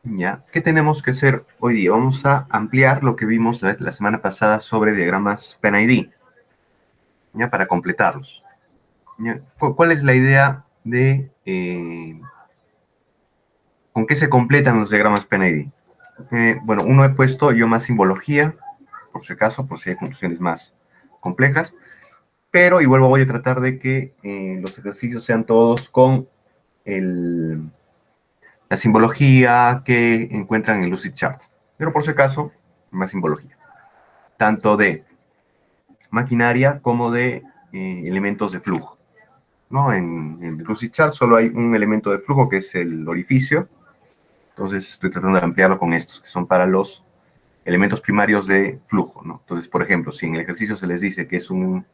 ¿Ya? ¿Qué tenemos que hacer hoy día? Vamos a ampliar lo que vimos la semana pasada sobre diagramas PNID, ¿ya? Para completarlos. ¿Ya? ¿Cuál es la idea de con qué se completan los diagramas PNID? Bueno, uno he puesto yo más simbología, por si acaso, por si hay conclusiones más complejas, pero igual voy a tratar de que los ejercicios sean todos con la simbología que encuentran en Lucidchart. Pero por si acaso, más simbología. Tanto de maquinaria como de elementos de flujo. ¿No? En Lucidchart solo hay un elemento de flujo que es el orificio. Entonces estoy tratando de ampliarlo con estos, que son para los elementos primarios de flujo. ¿No? Entonces, por ejemplo, si en el ejercicio se les dice que es un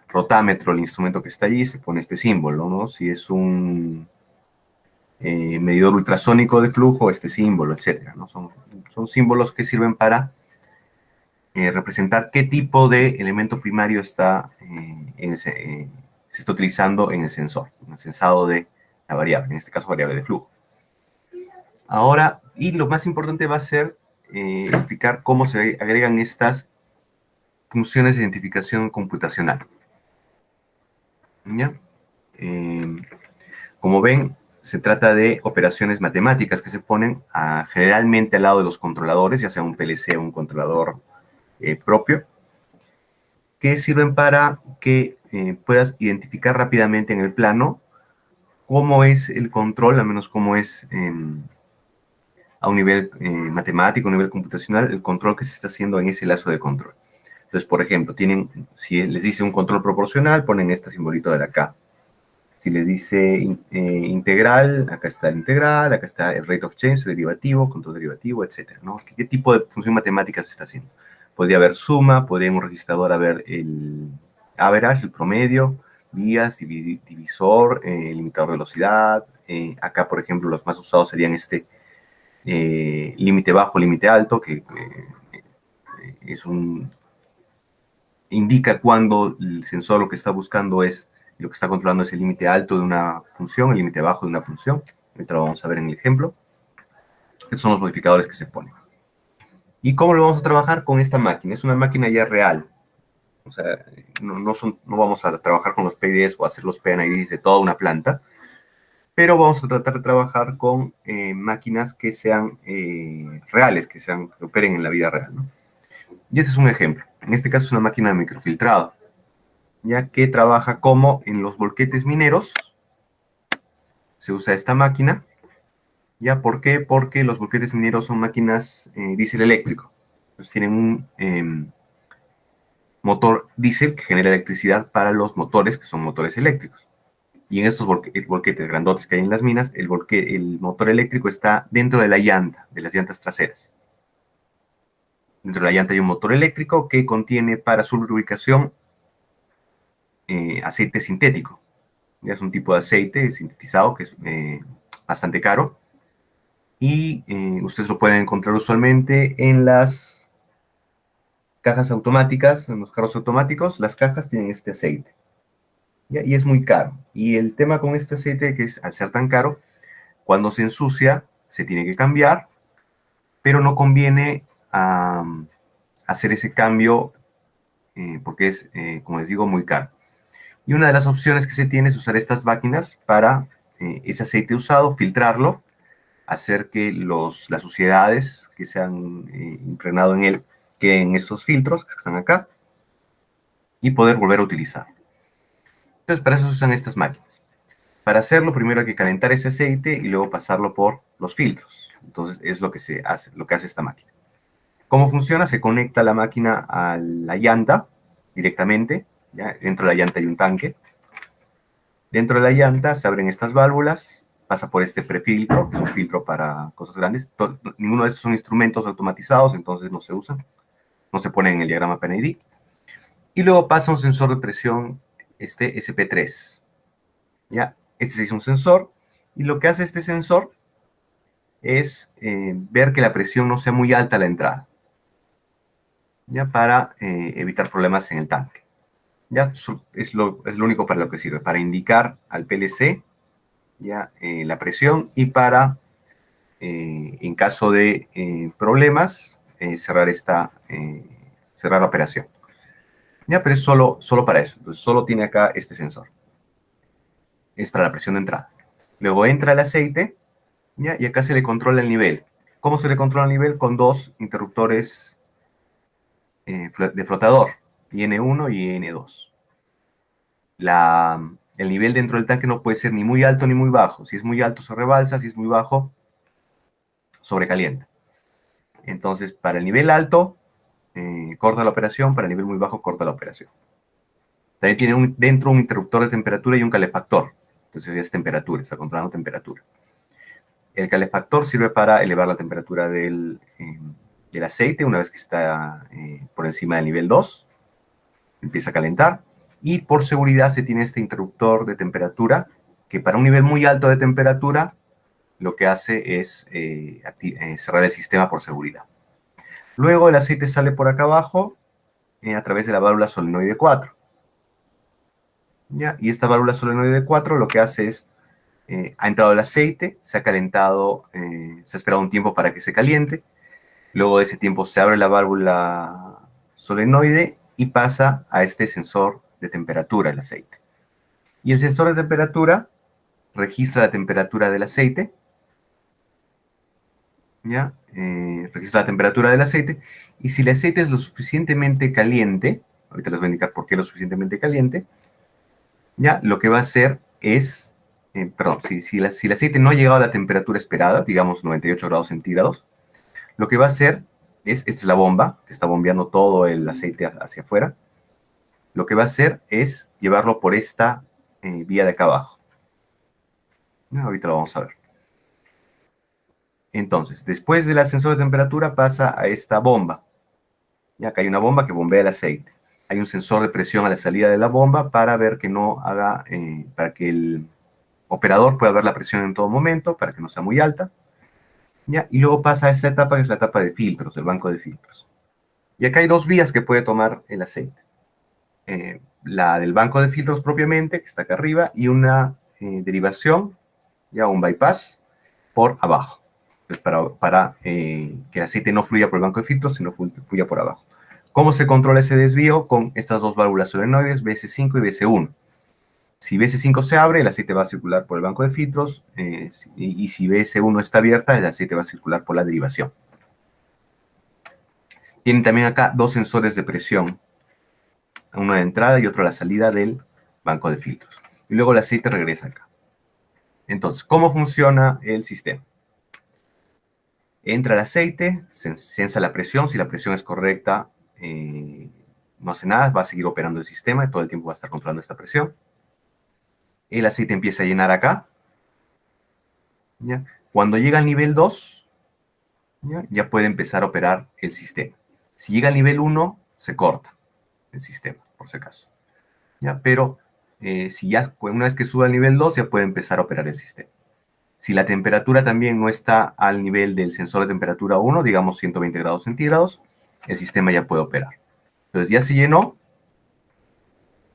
rotámetro el instrumento que está allí, se pone este símbolo. ¿No? Si es un medidor ultrasónico de flujo, este símbolo, etcétera, ¿no? Son símbolos que sirven para representar qué tipo de elemento primario está, se está utilizando en el sensor, en el sensado de la variable, en este caso variable de flujo. Ahora, y lo más importante va a ser explicar cómo se agregan estas funciones de identificación computacional. ¿Ya? Como ven, se trata de operaciones matemáticas que se ponen generalmente al lado de los controladores, ya sea un PLC o un controlador propio, que sirven para que puedas identificar rápidamente en el plano cómo es el control, al menos cómo es a un nivel matemático, a un nivel computacional, el control que se está haciendo en ese lazo de control. Entonces, por ejemplo, si les dice un control proporcional, ponen este simbolito de la K. Si les dice integral, acá está el integral, acá está el rate of change, derivativo, control derivativo, etc. ¿No? ¿Qué tipo de función matemática se está haciendo? Podría haber suma, podría en un registrador haber el average, el promedio, vías, divisor, limitador de velocidad. Acá, por ejemplo, los más usados serían este límite bajo, límite alto, que es indica cuando el sensor lo que está buscando es, lo que está controlando es el límite alto de una función, el límite bajo de una función. Ahorita lo vamos a ver en el ejemplo. Estos son los modificadores que se ponen. ¿Y cómo lo vamos a trabajar con esta máquina? Es una máquina ya real. O sea, no vamos a trabajar con los PIDs o hacer los PNIDs de toda una planta, pero vamos a tratar de trabajar con máquinas que sean reales, que operen en la vida real, ¿no? Y este es un ejemplo. En este caso es una máquina de microfiltrado, ya que trabaja como en los volquetes mineros. Se usa esta máquina. ¿Ya? ¿Por qué? Porque los volquetes mineros son máquinas diésel eléctrico. Entonces tienen un motor diésel que genera electricidad para los motores, que son motores eléctricos. Y en estos volquetes grandotes que hay en las minas, el motor eléctrico está dentro de la llanta, de las llantas traseras. Dentro de la llanta hay un motor eléctrico que contiene para su lubricación aceite sintético. Ya es un tipo de aceite sintetizado que es bastante caro. Y ustedes lo pueden encontrar usualmente en las cajas automáticas, en los carros automáticos. Las cajas tienen este aceite. ¿Ya? Y es muy caro. Y el tema con este aceite, que es al ser tan caro, cuando se ensucia, se tiene que cambiar, pero no conviene hacer ese cambio porque es, como les digo, muy caro. Y una de las opciones que se tiene es usar estas máquinas para ese aceite usado, filtrarlo, hacer que las suciedades que se han impregnado en él queden en estos filtros que están acá y poder volver a utilizar. Entonces, para eso se usan estas máquinas. Para hacerlo, primero hay que calentar ese aceite y luego pasarlo por los filtros. Entonces, es lo que se hace, lo que hace esta máquina. ¿Cómo funciona? Se conecta la máquina a la llanta directamente. ¿Ya? Dentro de la llanta hay un tanque. Dentro de la llanta se abren estas válvulas, pasa por este prefiltro, que es un filtro para cosas grandes. Ninguno de estos son instrumentos automatizados, entonces no se usan. No se ponen en el diagrama PNID. Y luego pasa un sensor de presión, este SP3. ¿Ya? Este es un sensor. Y lo que hace este sensor es ver que la presión no sea muy alta a la entrada. ¿Ya? Para evitar problemas en el tanque. ¿Ya? Es lo único para lo que sirve, para indicar al PLC ya, la presión y para en caso de problemas, cerrar la operación. Ya, pero es solo para eso. Entonces, solo tiene acá este sensor. Es para la presión de entrada. Luego entra el aceite, ¿ya? Y acá se le controla el nivel. ¿Cómo se le controla el nivel? Con dos interruptores de flotador, IN1 y IN2. El nivel dentro del tanque no puede ser ni muy alto ni muy bajo. Si es muy alto se rebalsa, si es muy bajo sobrecalienta. Entonces, para el nivel alto, corta la operación, para el nivel muy bajo, corta la operación. También tiene dentro un interruptor de temperatura y un calefactor. Entonces es temperatura, está controlando temperatura. El calefactor sirve para elevar la temperatura del aceite una vez que está por encima del nivel 2. Empieza a calentar. Y por seguridad se tiene este interruptor de temperatura que para un nivel muy alto de temperatura lo que hace es cerrar el sistema por seguridad. Luego el aceite sale por acá abajo a través de la válvula solenoide 4. ¿Ya? Y esta válvula solenoide 4 lo que hace es, ha entrado el aceite, se ha calentado, se ha esperado un tiempo para que se caliente, luego de ese tiempo se abre la válvula solenoide y pasa a este sensor de temperatura el aceite. Y el sensor de temperatura registra la temperatura del aceite, ¿ya? Registra la temperatura del aceite, y si el aceite es lo suficientemente caliente, ahorita les voy a indicar por qué lo suficientemente caliente, ya, lo que va a hacer es, perdón, si el aceite no ha llegado a la temperatura esperada, digamos 98 grados centígrados, lo que va a hacer es, esta es la bomba, que está bombeando todo el aceite hacia afuera, lo que va a hacer es llevarlo por esta vía de acá abajo. Ya, ahorita lo vamos a ver. Entonces, después del ascensor de temperatura pasa a esta bomba. Ya, acá hay una bomba que bombea el aceite. Hay un sensor de presión a la salida de la bomba para ver que no haga, para que el operador pueda ver la presión en todo momento, para que no sea muy alta. ¿Ya? Y luego pasa a esta etapa, que es la etapa de filtros, el banco de filtros. Y acá hay dos vías que puede tomar el aceite. La del banco de filtros propiamente, que está acá arriba, y una derivación, ya un bypass, por abajo. Pues para que el aceite no fluya por el banco de filtros, sino fluya por abajo. ¿Cómo se controla ese desvío? Con estas dos válvulas solenoides, BS5 y BS1. Si BS5 se abre, el aceite va a circular por el banco de filtros, y si BS1 está abierta, el aceite va a circular por la derivación. Tienen también acá dos sensores de presión, uno a la entrada y otro a la salida del banco de filtros. Y luego el aceite regresa acá. Entonces, ¿cómo funciona el sistema? Entra el aceite, se censa la presión, si la presión es correcta, no hace nada, va a seguir operando el sistema y todo el tiempo va a estar controlando esta presión. El aceite empieza a llenar acá. ¿Ya? Cuando llega al nivel 2, ya puede empezar a operar el sistema. Si llega al nivel 1, se corta el sistema, por si acaso. ¿Ya? Pero si ya una vez que sube al nivel 2, ya puede empezar a operar el sistema. Si la temperatura también no está al nivel del sensor de temperatura 1, digamos 120 grados centígrados, el sistema ya puede operar. Entonces ya se llenó,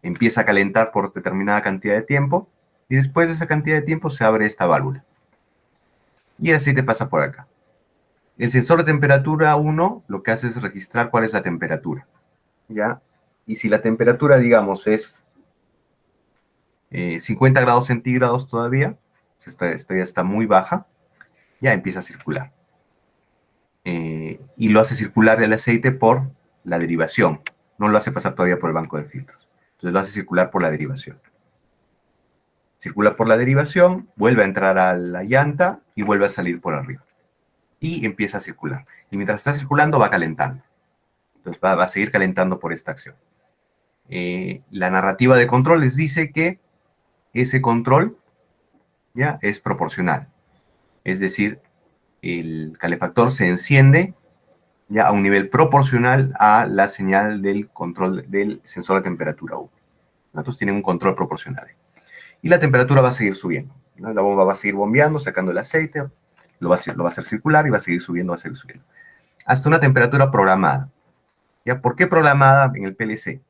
empieza a calentar por determinada cantidad de tiempo, y después de esa cantidad de tiempo se abre esta válvula. Y el aceite pasa por acá. El sensor de temperatura 1 lo que hace es registrar cuál es la temperatura, ¿ya? Y si la temperatura, digamos, es 50 grados centígrados todavía, esta ya está muy baja, ya empieza a circular. Y lo hace circular el aceite por la derivación, no lo hace pasar todavía por el banco de filtros. Entonces lo hace circular por la derivación. Circula por la derivación, vuelve a entrar a la llanta y vuelve a salir por arriba. Y empieza a circular. Y mientras está circulando va calentando. Entonces va a seguir calentando por esta acción. La narrativa de control les dice que ese control ya es proporcional. Es decir, el calefactor se enciende ya a un nivel proporcional a la señal del control del sensor de temperatura 1. Entonces tienen un control proporcional. Y la temperatura va a seguir subiendo, ¿no? La bomba va a seguir bombeando, sacando el aceite, lo va a hacer circular y va a seguir subiendo, hasta una temperatura programada. ¿Ya? ¿Por qué programada en el PLC?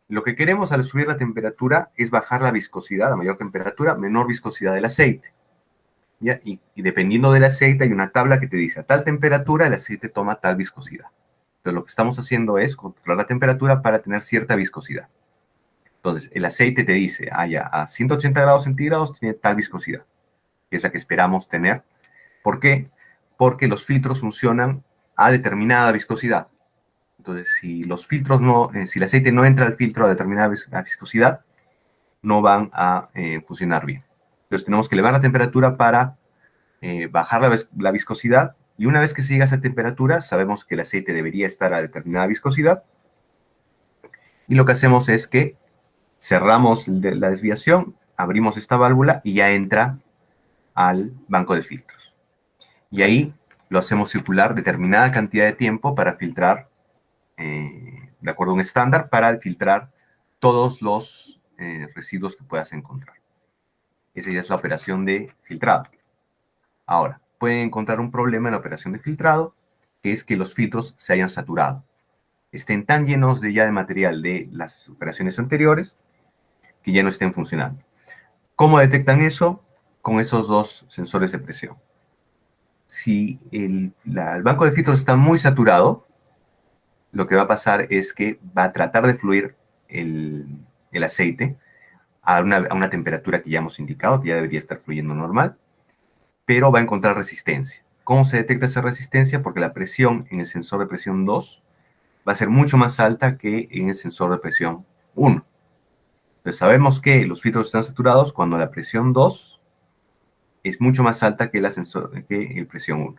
Lo que queremos al subir la temperatura es bajar la viscosidad a mayor temperatura, menor viscosidad del aceite. ¿ya? Y dependiendo del aceite hay una tabla que te dice a tal temperatura el aceite toma tal viscosidad. Entonces lo que estamos haciendo es controlar la temperatura para tener cierta viscosidad. Entonces el aceite te dice, ya a 180 grados centígrados tiene tal viscosidad, que es la que esperamos tener. ¿Por qué? Porque los filtros funcionan a determinada viscosidad. Entonces, si los filtros no, si el aceite no entra al filtro a determinada viscosidad, no van a funcionar bien. Entonces, tenemos que elevar la temperatura para bajar la viscosidad. Y una vez que se llega a esa temperatura, sabemos que el aceite debería estar a determinada viscosidad. Y lo que hacemos es que cerramos la desviación, abrimos esta válvula y ya entra al banco de filtros. Y ahí lo hacemos circular determinada cantidad de tiempo para filtrar, de acuerdo a un estándar, para filtrar todos los residuos que puedas encontrar. Esa ya es la operación de filtrado. Ahora, pueden encontrar un problema en la operación de filtrado, que es que los filtros se hayan saturado. Estén tan llenos de material de las operaciones anteriores que ya no estén funcionando. ¿Cómo detectan eso? Con esos dos sensores de presión. Si el banco de filtros está muy saturado, lo que va a pasar es que va a tratar de fluir el aceite a una temperatura que ya hemos indicado, que ya debería estar fluyendo normal, pero va a encontrar resistencia. ¿Cómo se detecta esa resistencia? Porque la presión en el sensor de presión 2 va a ser mucho más alta que en el sensor de presión 1. Entonces sabemos que los filtros están saturados cuando la presión 2 es mucho más alta que el presión 1.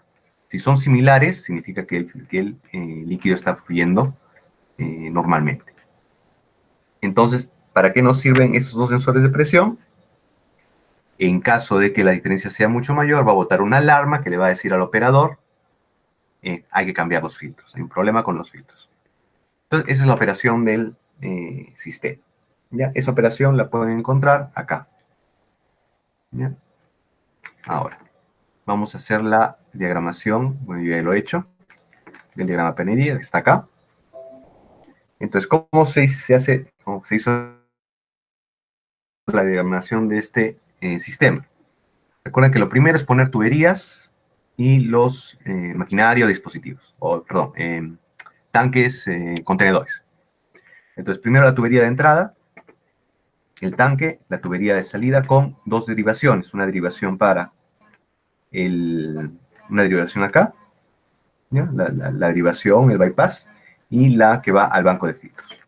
Si son similares, significa que el líquido está fluyendo normalmente. Entonces, ¿para qué nos sirven estos dos sensores de presión? En caso de que la diferencia sea mucho mayor, va a botar una alarma que le va a decir al operador, hay que cambiar los filtros, hay un problema con los filtros. Entonces, esa es la operación del sistema. ¿Ya? Esa operación la pueden encontrar acá. ¿Ya? Ahora, vamos a hacer la diagramación, bueno, yo ya lo he hecho, del diagrama Penedie, que está acá. Entonces, ¿cómo se hizo la diagramación de este sistema? Recuerden que lo primero es poner tuberías y los maquinaria dispositivos, tanques, contenedores. Entonces, primero la tubería de entrada, el tanque, la tubería de salida con dos derivaciones. Una derivación para una derivación acá, ¿ya? La derivación, el bypass, y la que va al banco de filtros.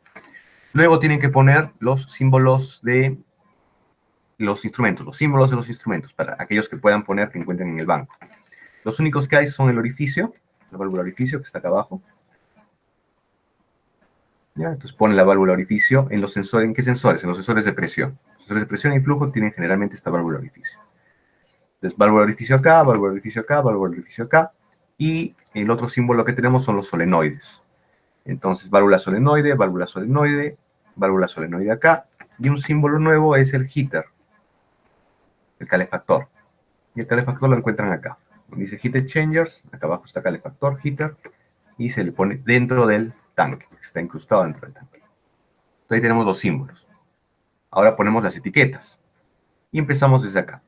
Luego tienen que poner los símbolos de los instrumentos, los símbolos de los instrumentos, para aquellos que puedan poner, que encuentren en el banco. Los únicos que hay son el orificio, la válvula orificio que está acá abajo. ¿Ya? Entonces pone la válvula orificio en los sensores. ¿En qué sensores? En los sensores de presión. Los sensores de presión y flujo tienen generalmente esta válvula orificio. Entonces, válvula orificio acá, válvula orificio acá, válvula orificio acá. Y el otro símbolo que tenemos son los solenoides. Entonces, válvula solenoide, válvula solenoide, válvula solenoide acá. Y un símbolo nuevo es el heater, el calefactor. Y el calefactor lo encuentran acá. Dice heat exchangers, acá abajo está calefactor, heater, y se le pone dentro del tanque, está incrustado dentro del tanque. Entonces ahí tenemos los símbolos. Ahora ponemos las etiquetas. Y empezamos desde acá.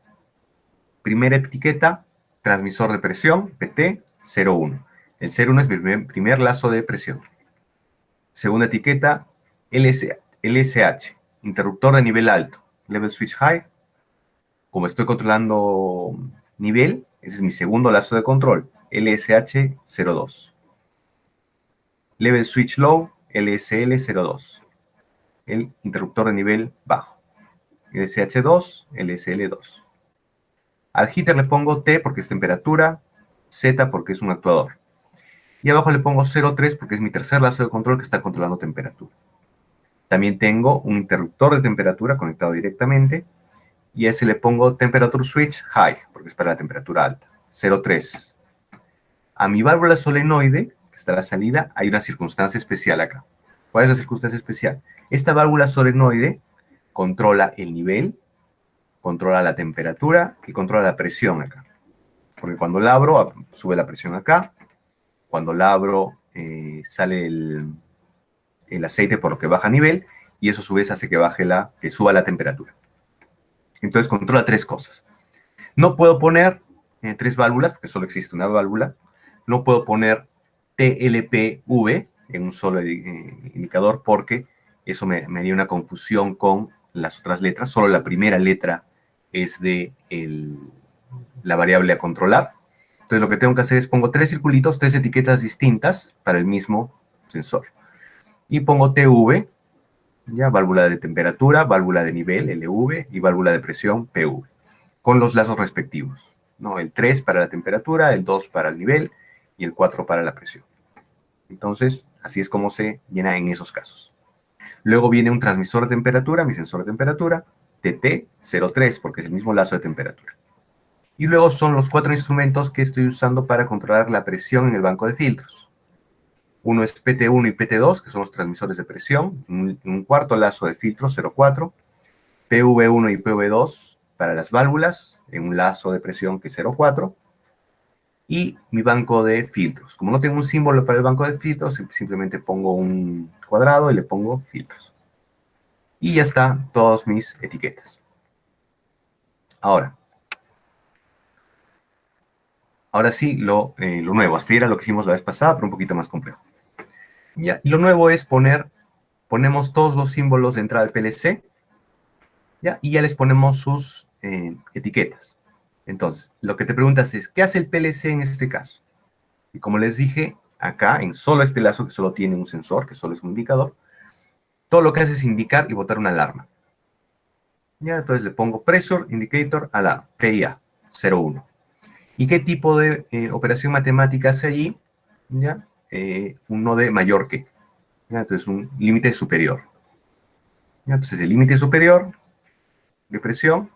Primera etiqueta, transmisor de presión, PT 01. El 01 es mi primer lazo de presión. Segunda etiqueta, LSH, interruptor de nivel alto, level switch high. Como estoy controlando nivel, ese es mi segundo lazo de control, LSH 02. Level switch low, LSL 02. El interruptor de nivel bajo. LSH2, LSL2. Al heater le pongo T porque es temperatura, Z porque es un actuador. Y abajo le pongo 03 porque es mi tercer lazo de control que está controlando temperatura. También tengo un interruptor de temperatura conectado directamente. Y a ese le pongo temperature switch high porque es para la temperatura alta. 03. A mi válvula solenoide, que está a la salida, hay una circunstancia especial acá. ¿Cuál es la circunstancia especial? Esta válvula solenoide controla el nivel, controla la temperatura y controla la presión acá. Porque cuando la abro, sube la presión acá. Cuando la abro, sale el aceite por lo que baja nivel. Y eso a su vez hace que suba la temperatura. Entonces controla tres cosas. No puedo poner tres válvulas, porque solo existe una válvula. No puedo poner TLPV en un solo indicador, porque eso me haría una confusión con las otras letras. Solo la primera letra es de la variable a controlar. Entonces lo que tengo que hacer es pongo tres circulitos, tres etiquetas distintas para el mismo sensor. Y pongo TV, ya, válvula de temperatura, válvula de nivel, LV, y válvula de presión, PV, con los lazos respectivos, ¿no? El 3 para la temperatura, el 2 para el nivel y el 4 para la presión. Entonces, así es como se llena en esos casos. Luego viene un transmisor de temperatura, mi sensor de temperatura, TT03, porque es el mismo lazo de temperatura. Y luego son los cuatro instrumentos que estoy usando para controlar la presión en el banco de filtros. Uno es PT1 y PT2, que son los transmisores de presión, un cuarto lazo de filtro 0,4, PV1 y PV2 para las válvulas, en un lazo de presión que es 0,4, y mi banco de filtros. Como no tengo un símbolo para el banco de filtros, simplemente pongo un cuadrado y le pongo filtros. Y ya están todas mis etiquetas. Ahora sí, lo nuevo. Hasta era lo que hicimos la vez pasada, pero un poquito más complejo. ¿Ya? Y lo nuevo es ponemos todos los símbolos de entrada del PLC, ¿ya? Y ya les ponemos sus etiquetas. Entonces, lo que te preguntas es, ¿qué hace el PLC en este caso? Y como les dije, acá, en solo este lazo que solo tiene un sensor, que solo es un indicador, todo lo que hace es indicar y botar una alarma. ¿Ya? Entonces le pongo Pressure Indicator Alarm, PIA, 01. ¿Y qué tipo de operación matemática hace allí? ¿Ya? Uno de mayor que. ¿Ya? Entonces, un límite superior. ¿Ya? Entonces, el límite superior de presión,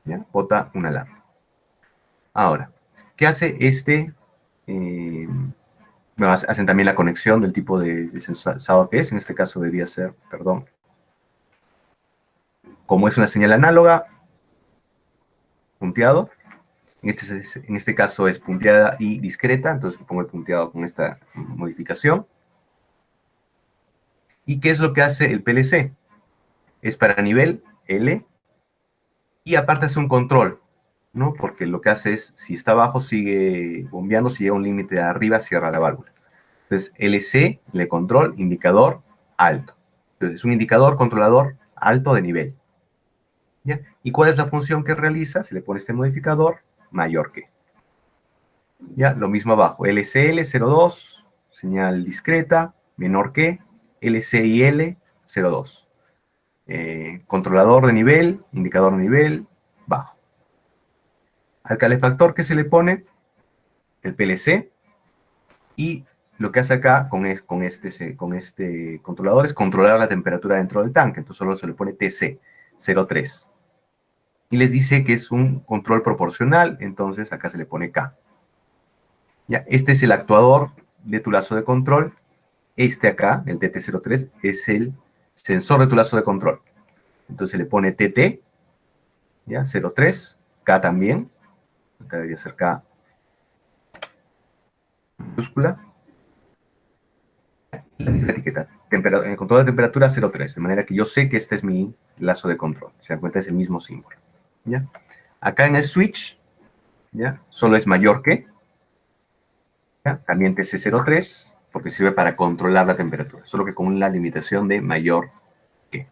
¿ya? Bota una alarma. Ahora, ¿qué hace este? Bueno, hacen también la conexión del tipo de sensor que es. En este caso debería ser, perdón, como es una señal análoga, punteado. En este caso es punteada y discreta, entonces pongo el punteado con esta modificación. ¿Y qué es lo que hace el PLC? Es para nivel L y aparte hace un control, ¿no? Porque lo que hace es, si está abajo, sigue bombeando, si llega a un límite de arriba, cierra la válvula. Entonces, LC, le control, indicador, alto. Entonces, es un indicador controlador alto de nivel. ¿Ya? ¿Y cuál es la función que realiza? Si le pone este modificador, mayor que. ¿Ya? Lo mismo abajo, LCL02, señal discreta, menor que, LCIL 02. Controlador de nivel, indicador de nivel, bajo. Al calefactor que se le pone, el PLC, y lo que hace acá con este controlador es controlar la temperatura dentro del tanque, entonces solo se le pone TC03. Y les dice que es un control proporcional, entonces acá se le pone K. ¿Ya? Este es el actuador de tu lazo de control. Este acá, el TT03, es el sensor de tu lazo de control. Entonces le pone TT, ¿ya? 03, K también. Acá debería ser K mayúscula. La misma etiqueta. Control de temperatura 03, de manera que yo sé que este es mi lazo de control. Se dan cuenta, es el mismo símbolo. ¿Ya? Acá en el switch, ¿ya? Solo es mayor que, ¿ya? También TC03, porque sirve para controlar la temperatura, solo que con la limitación de mayor que.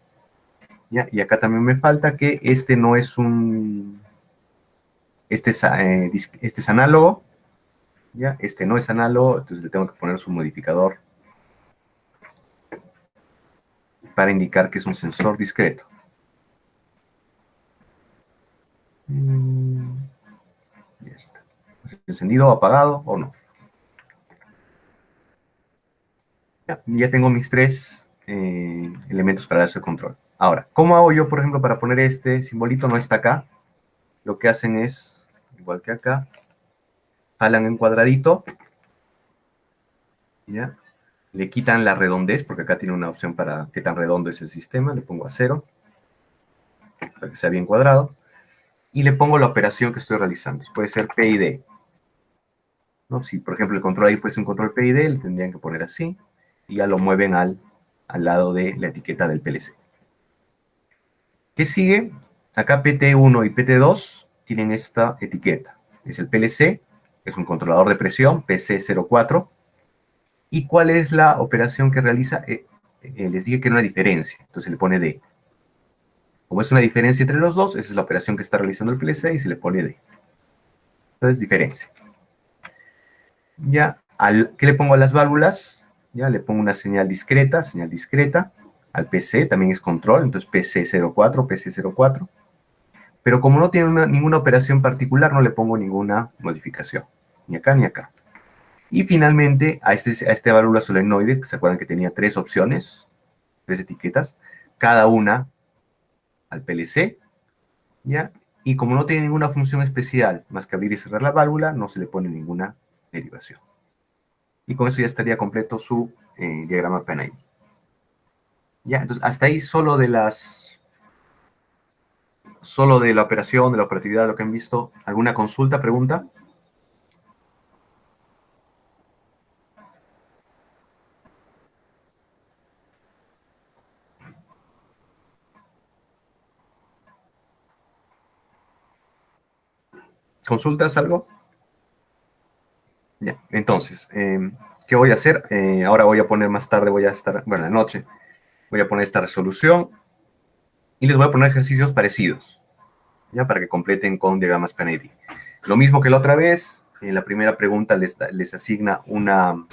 ¿Ya? Y acá también me falta que este no es un... Este es análogo, ¿ya? Este no es análogo, entonces le tengo que poner su modificador para indicar que es un sensor discreto. Ya está. ¿Encendido, apagado o no? Ya tengo mis tres elementos para darse control. Ahora, ¿cómo hago yo, por ejemplo, para poner este simbolito? No está acá. Lo que hacen es, igual que acá, jalan en cuadradito, ¿ya? Le quitan la redondez, porque acá tiene una opción para qué tan redondo es el sistema. Le pongo a 0, para que sea bien cuadrado. Y le pongo la operación que estoy realizando. Puede ser PID, ¿no? Si, por ejemplo, el control ahí fuese un control PID, le tendrían que poner así. Y ya lo mueven al lado de la etiqueta del PLC. ¿Qué sigue? Acá PT1 y PT2 tienen esta etiqueta. Es el PLC, es un controlador de presión, PC04. ¿Y cuál es la operación que realiza? Les dije que era una diferencia, entonces se le pone D. Como es una diferencia entre los dos, esa es la operación que está realizando el PLC y se le pone D. Entonces, diferencia. Ya, ¿qué le pongo a las válvulas? Ya, le pongo una señal discreta. Al PC también es control, entonces PC04, PC04. Pero como no tiene ninguna operación particular, no le pongo ninguna modificación. Ni acá ni acá. Y finalmente, a esta válvula solenoide, que se acuerdan que tenía tres opciones, tres etiquetas, cada una al PLC, ¿ya? Y como no tiene ninguna función especial más que abrir y cerrar la válvula, no se le pone ninguna derivación. Y con eso ya estaría completo su diagrama PNID. Ya, entonces hasta ahí solo de la operación, de la operatividad, lo que han visto. ¿Alguna consulta, pregunta? ¿Consultas algo? Ya, entonces, ¿qué voy a hacer? Ahora voy a poner más tarde, voy a estar, bueno, en la noche, voy a poner esta resolución y les voy a poner ejercicios parecidos, ya, para que completen con diagramas PNID. Lo mismo que la otra vez, en la primera pregunta les asigna una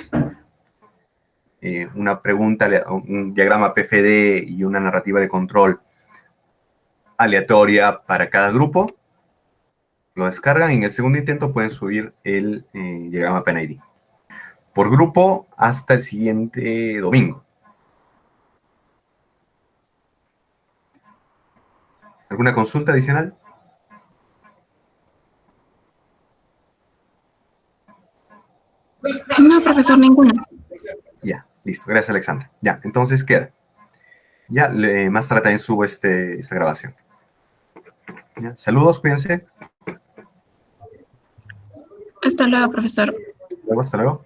pregunta, un diagrama PFD y una narrativa de control aleatoria para cada grupo. Lo descargan y en el segundo intento pueden subir el diagrama PNID. Por grupo hasta el siguiente domingo. ¿Alguna consulta adicional? No, profesor, ninguna. Ya, listo. Gracias, Alexandra. Ya, entonces queda. Ya, más tarde también subo esta grabación. ¿Ya? Saludos, cuídense. Hasta luego, profesor. Luego, hasta luego.